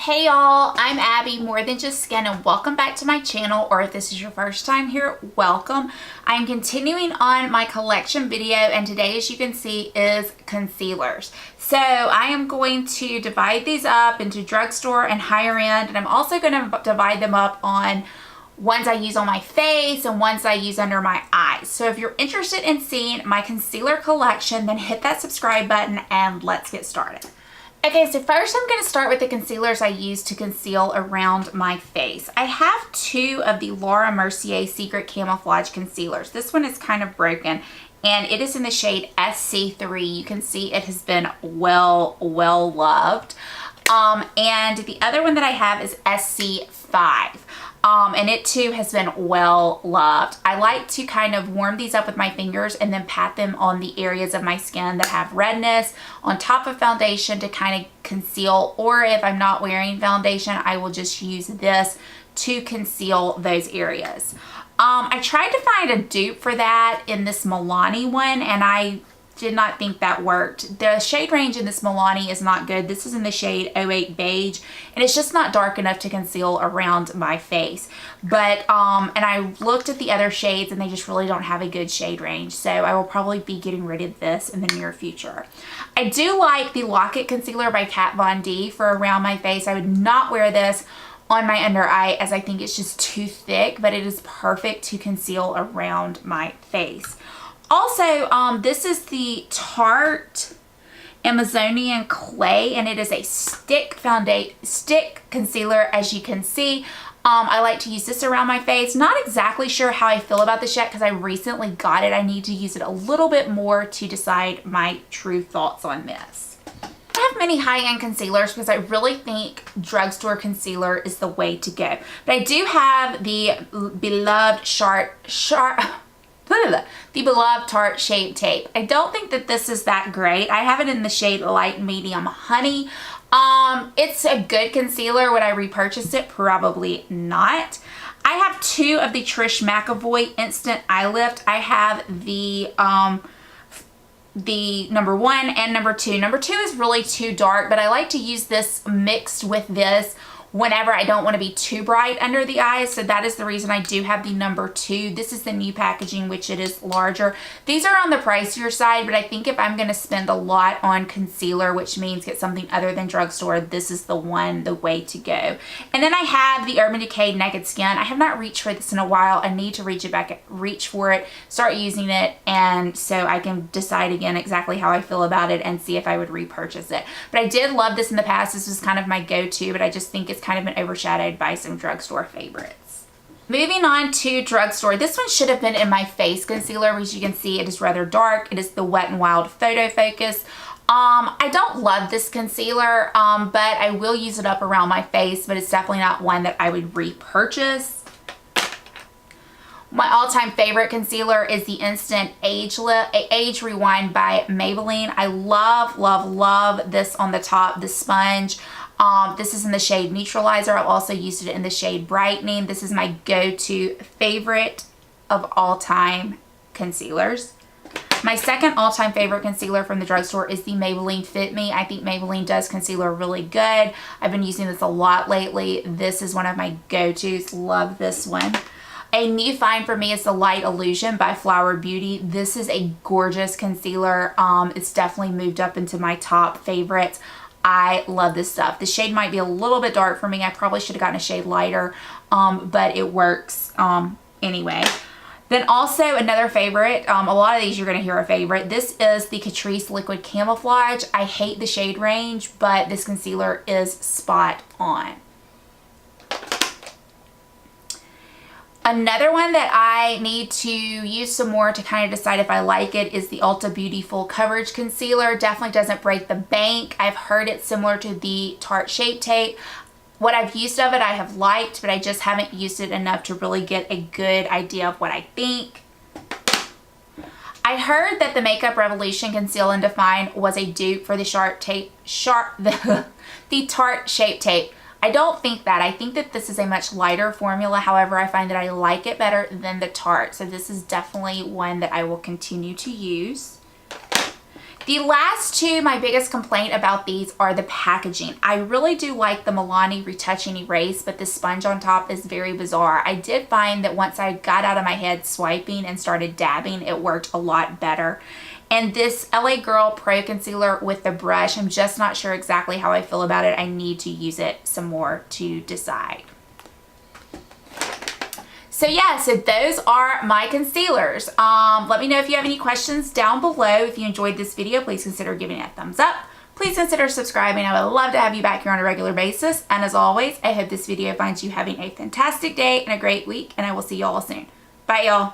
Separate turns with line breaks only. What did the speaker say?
Hey y'all, I'm Abby, More Than Just Skin, and welcome back to my channel, or if this is your first time here, welcome. I'm continuing on my collection video, and today, as you can see, is concealers. So I am going to divide these up into drugstore and higher end, and I'm also going to divide them up on ones I use on my face and ones I use under my eyes. So if you're interested in seeing my concealer collection, then hit that subscribe button and let's get started. Okay, so first I'm going to start with the concealers I use to conceal around my face. I have two of the Laura Mercier Secret Camouflage Concealers. This one is kind of broken and it is in the shade SC3. You can see it has been well loved. And the other one that I have is SC5. And it too has been well loved. I like to kind of warm these up with my fingers and then pat them on the areas of my skin that have redness on top of foundation to kind of conceal, or if I'm not wearing foundation, I will just use this to conceal those areas. I tried to find a dupe for that in this Milani one, and I did not think that worked. The shade range in this Milani is not good. This is in the shade 08 Beige, and it's just not dark enough to conceal around my face. But, and I looked at the other shades and they just really don't have a good shade range. So I will probably be getting rid of this in the near future. I do like the Lock-It Concealer by Kat Von D for around my face. I would not wear this on my under eye as I think it's just too thick, but it is perfect to conceal around my face. Also, this is the Tarte Amazonian Clay, and it is a stick concealer, as you can see. I like to use this around my face. Not exactly sure how I feel about this yet because I recently got it. I need to use it a little bit more to decide my true thoughts on this. I have many high-end concealers because I really think drugstore concealer is the way to go. But I do have the beloved the beloved Tarte Shape Tape. I don't think that this is that great. I have it in the shade Light Medium Honey. It's a good concealer. Would I repurchase it? Probably not. I have two of the Trish McEvoy Instant Eye Lift. I have the number 1 and number 2. Number 2 is really too dark, but I like to use this mixed with this whenever I don't want to be too bright under the eyes. So that is the reason I do have the number 2. This is the new packaging, which it is larger. These are on the pricier side, but I think if I'm going to spend a lot on concealer, which means get something other than drugstore, this is the way to go. And then I have the Urban Decay Naked Skin. I have not reached for this in a while. I need to reach for it, start using it, and so I can decide again exactly how I feel about it and see if I would repurchase it. But I did love this in the past. This was kind of my go-to, but I just think it's kind of been overshadowed by some drugstore favorites. Moving on to drugstore. This one should have been in my face concealer, as you can see it is rather dark. It is the Wet n Wild Photo Focus. I don't love this concealer, but I will use it up around my face, but it's definitely not one that I would repurchase. My all-time favorite concealer is the Instant Age Rewind by Maybelline. I love this on the top, the sponge. This is in the shade Neutralizer. I've also used it in the shade Brightening. This is my go-to favorite of all-time concealers. My second all-time favorite concealer from the drugstore is the Maybelline Fit Me. I think Maybelline does concealer really good. I've been using this a lot lately. This is one of my go-tos. Love this one. A new find for me is the Light Illusion by Flower Beauty. This is a gorgeous concealer. It's definitely moved up into my top favorites. I love this stuff. The shade might be a little bit dark for me. I probably should have gotten a shade lighter, but it works anyway. Then also another favorite, a lot of these you're going to hear a favorite. This is the Catrice Liquid Camouflage. I hate the shade range, but this concealer is spot on. Another one that I need to use some more to kind of decide if I like it is the Ulta Beauty Full Coverage Concealer. Definitely doesn't break the bank. I've heard it's similar to the Tarte Shape Tape. What I've used of it I have liked, but I just haven't used it enough to really get a good idea of what I think. I heard that the Makeup Revolution Conceal and Define was a dupe for the the Tarte Shape Tape. I don't think that. I think that this is a much lighter formula. However, I find that I like it better than the Tarte. So this is definitely one that I will continue to use. The last two, my biggest complaint about these are the packaging. I really do like the Milani Retouch and Erase, but the sponge on top is very bizarre. I did find that once I got out of my head swiping and started dabbing, it worked a lot better. And this LA Girl Pro Concealer with the brush, I'm just not sure exactly how I feel about it. I need to use it some more to decide. So yeah, so those are my concealers. Let me know if you have any questions down below. If you enjoyed this video, please consider giving it a thumbs up. Please consider subscribing. I would love to have you back here on a regular basis. And as always, I hope this video finds you having a fantastic day and a great week, and I will see you all soon. Bye, y'all.